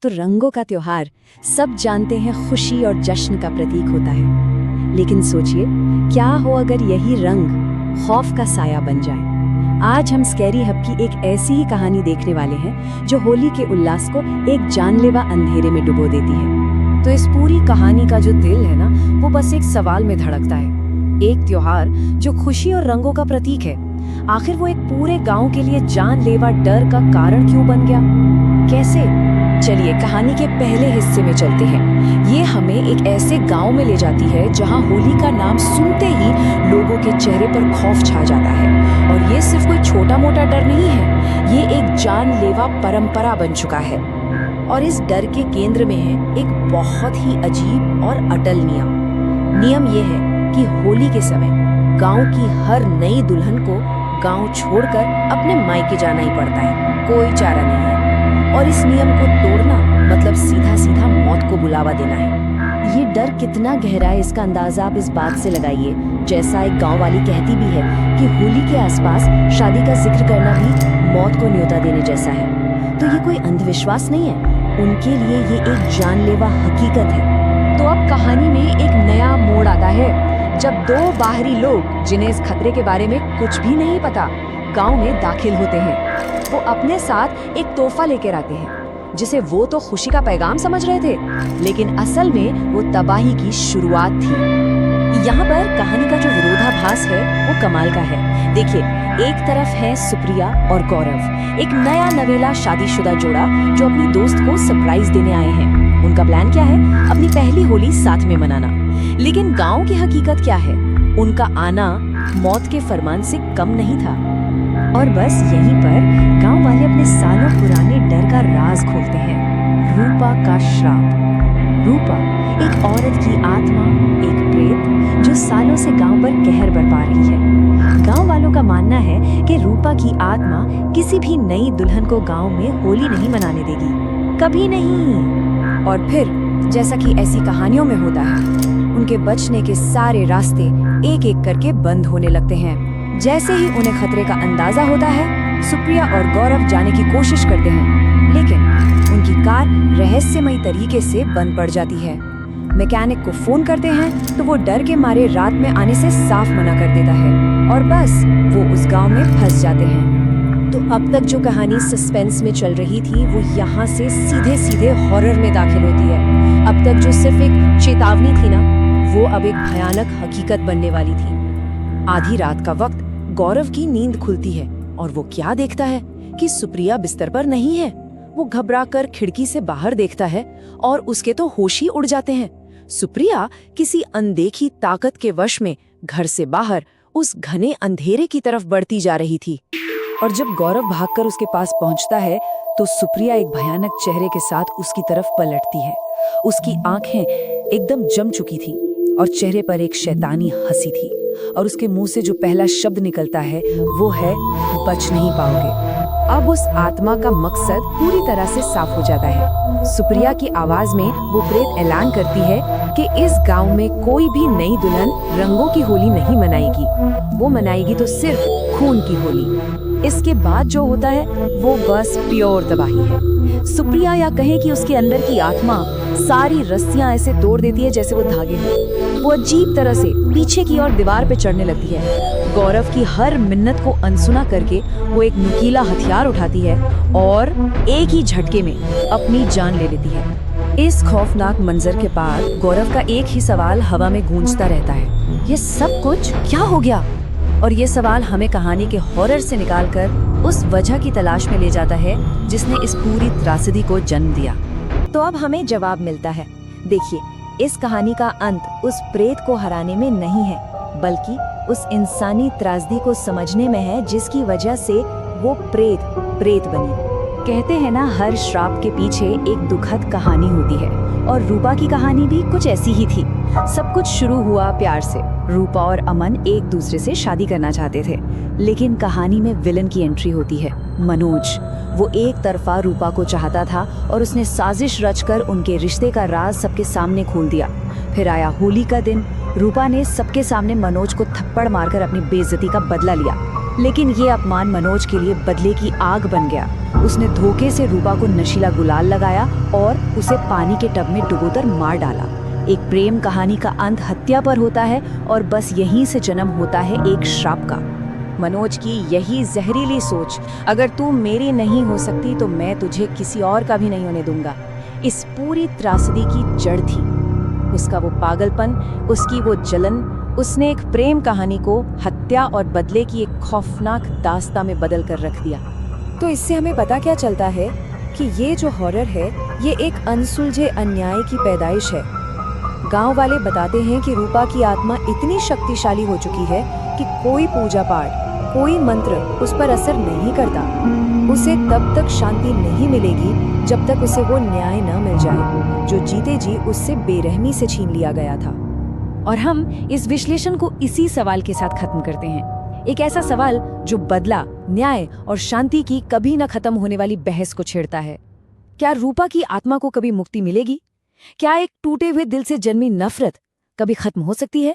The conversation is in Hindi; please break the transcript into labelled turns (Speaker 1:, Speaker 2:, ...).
Speaker 1: तो रंगों का त्योहार सब जानते हैं खुशी और जश्न का प्रतीक होता है। लेकिन सोचिए, क्या हो अगर यही रंग खौफ का साया बन जाए। आज हम स्कैरी हब की एक ऐसी ही कहानी देखने वाले हैं जो होली के उल्लास को एक जानलेवा अंधेरे में डुबो देती है।
Speaker 2: तो इस पूरी कहानी का जो दिल है ना, वो बस एक सवाल में धड़कता है। एक त्योहार जो खुशी और रंगों का प्रतीक है, आखिर वो एक पूरे गांव के लिए जानलेवा डर का कारण क्यों बन गया? कैसे? चलिए कहानी के पहले हिस्से में चलते हैं। ये हमें एक ऐसे गांव में ले जाती है जहां होली का नाम सुनते ही लोगों के चेहरे पर खौफ छा जाता है। और ये सिर्फ कोई छोटा मोटा डर नहीं है, ये एक जानलेवा परंपरा बन चुका है। और इस डर के केंद्र में है एक बहुत ही अजीब और अटल नियम ये है कि होली के समय गांव की हर नई दुल्हन को गांव छोड़कर अपने मायके जाना ही पड़ता है, कोई चारा नहीं है। और इस नियम को तोड़ना मतलब सीधा सीधा मौत को बुलावा देना है।
Speaker 1: ये डर कितना गहरा है, इसका अंदाजा आप इस बात से लगाइए। जैसा एक गांव वाली कहती भी है कि होली के आसपास शादी का जिक्र करना भी मौत को न्योता देने जैसा है। तो ये कोई अंधविश्वास नहीं है, उनके लिए ये एक जानलेवा हकीकत है। तो अब कहानी में एक नया मोड़ आता है जब दो बाहरी लोग, जिन्हें इस खतरे के बारे में कुछ भी नहीं पता, गांव में दाखिल होते हैं। वो अपने साथ एक तोहफा लेकर आते हैं जिसे वो तो खुशी का पैगाम समझ रहे थे, लेकिन असल में वो तबाही की शुरुआत थी। यहाँ पर कहानी का जो विरोधाभास है वो कमाल का है। देखिए, एक तरफ है सुप्रिया और गौरव, एक नया नवेला शादीशुदा जोड़ा जो अपनी दोस्त को सरप्राइज देने आए हैं। उनका प्लान क्या है? अपनी पहली होली साथ में मनाना। लेकिन गांव की हकीकत क्या है? उनका आना मौत के फरमान से कम नहीं था। और बस यहीं पर गांव वाले अपने सालों पुराने डर का राज खोलते हैं। रूपा का श्राप। रूपा एक औरत की आत्मा, एक प्रेत जो सालों से गांव पर कहर बरपा रही है। गांव वालों का मानना है कि रूपा की आत्मा किसी भी नई दुल्हन को गांव में होली नहीं मनाने देगी, कभी नहीं। और फिर जैसा कि ऐसी कहानियों में होता है, उनके बचने के सारे रास्ते एक एक करके बंद होने लगते हैं। जैसे ही उन्हें खतरे का अंदाजा होता है, सुप्रिया और गौरव जाने की कोशिश करते हैं, लेकिन उनकी कार रहस्यमयी तरीके से बंद पड़ जाती है। मैकेनिक को फोन करते हैं तो वो डर के मारे रात में आने से साफ मना कर देता है और बस वो उस गांव में फंस जाते हैं। तो अब तक जो कहानी सस्पेंस में चल रही थी वो यहाँ से सीधे सीधे हॉरर में दाखिल होती है। अब तक जो सिर्फ एक चेतावनी थी ना, वो अब एक भयानक हकीकत बनने वाली थी। आधी रात का वक्त गौरव की नींद खुलती है और वो क्या देखता है कि सुप्रिया बिस्तर पर नहीं है। वो घबराकर खिड़की से बाहर देखता है और उसके तो होश ही उड़ जाते हैं। सुप्रिया किसी अनदेखी ताकत के वश में घर से बाहर उस घने अंधेरे की तरफ बढ़ती जा रही थी। और जब गौरव भागकर उसके पास पहुंचता है तो सुप्रिया एक भयानक चेहरे के साथ उसकी तरफ पलटती है। उसकी आंखें एकदम जम चुकी थी और चेहरे पर एक शैतानी हंसी थी और उसके मुंह से जो पहला शब्द निकलता है वो है, बच नहीं पाओगे। अब उस आत्मा का मकसद पूरी तरह से साफ हो जाता है। सुप्रिया की आवाज में वो प्रेत ऐलान करती है कि इस गांव में कोई भी नई दुल्हन रंगों की होली नहीं मनाएगी, वो मनाएगी तो सिर्फ खून की होली। इसके बाद जो होता है वो बस प्योर तबाही है। सुप्रिया, या कहें कि उसके अंदर की आत्मा, सारी रस्सियां ऐसे तोड़ देती है जैसे वो धागे हों। वो अजीब तरह से पीछे की ओर दीवार पे चढ़ने लगती है। गौरव की हर मिन्नत को अनसुना करके वो एक नुकीला हथियार उठाती है और एक ही झटके में अपनी जान ले लेती है। इस खौफनाक मंजर के बाद गौरव का एक ही सवाल हवा में गूंजता रहता है, ये सब कुछ क्या हो गया? और ये सवाल हमें कहानी के हॉरर से निकालकर उस वजह की तलाश में ले जाता है जिसने इस पूरी त्रासदी को जन्म दिया। तो अब हमें जवाब मिलता है। देखिए, इस कहानी का अंत उस प्रेत को हराने में नहीं है, बल्कि उस इंसानी त्रासदी को समझने में है जिसकी वजह से वो प्रेत बनी। कहते हैं ना, हर श्राप के पीछे एक दुखद कहानी होती है, और रूपा की कहानी भी कुछ ऐसी ही थी। सब कुछ शुरू हुआ प्यार से। रूपा और अमन एक दूसरे से शादी करना चाहते थे, लेकिन कहानी में विलन की एंट्री होती है, मनोज। वो एक तरफा रूपा को चाहता था और उसने साजिश रचकर उनके रिश्ते का राज सबके सामने खोल दिया। फिर आया होली का दिन। रूपा ने सबके सामने मनोज को थप्पड़ मारकर अपनी बेइज्जती का बदला लिया।
Speaker 2: लेकिन ये अपमान मनोज के लिए बदले की आग बन गया। उसने धोखे से रूपा को नशीला गुलाल लगाया और उसे पानी के टब में डुबोकर मार डाला। एक प्रेम कहानी का अंत हत्या पर होता है और बस यहीं से जन्म होता है एक श्राप का। मनोज की यही जहरीली सोच, अगर तू मेरी नहीं हो सकती तो मैं तुझे किसी और का भी नहीं होने दूंगा, इस पूरी त्रासदी की जड़ थी। उसका वो पागलपन, उसकी वो जलन, उसने एक प्रेम कहानी को हत्या और बदले की एक खौफनाक दास्ता में बदल कर रख दिया। तो इससे हमें पता क्या चलता है कि ये जो हॉरर है ये एक अनसुलझे अन्याय की पैदाइश है। गांव वाले बताते हैं कि रूपा की आत्मा इतनी शक्तिशाली हो चुकी है कि कोई पूजा पाठ, कोई मंत्र उस पर असर नहीं करता। उसे तब तक शांति नहीं मिलेगी जब तक उसे वो न्याय न मिल जाए जो जीते जी उससे बेरहमी से छीन लिया गया था। और हम इस विश्लेषण को इसी सवाल के साथ खत्म करते हैं। एक ऐसा सवाल जो बदला, न्याय और शांति की कभी न खत्म होने वाली बहस को छेड़ता है। क्या रूपा की आत्मा को कभी मुक्ति मिलेगी? क्या एक टूटे हुए दिल से जन्मी नफरत कभी खत्म हो सकती है?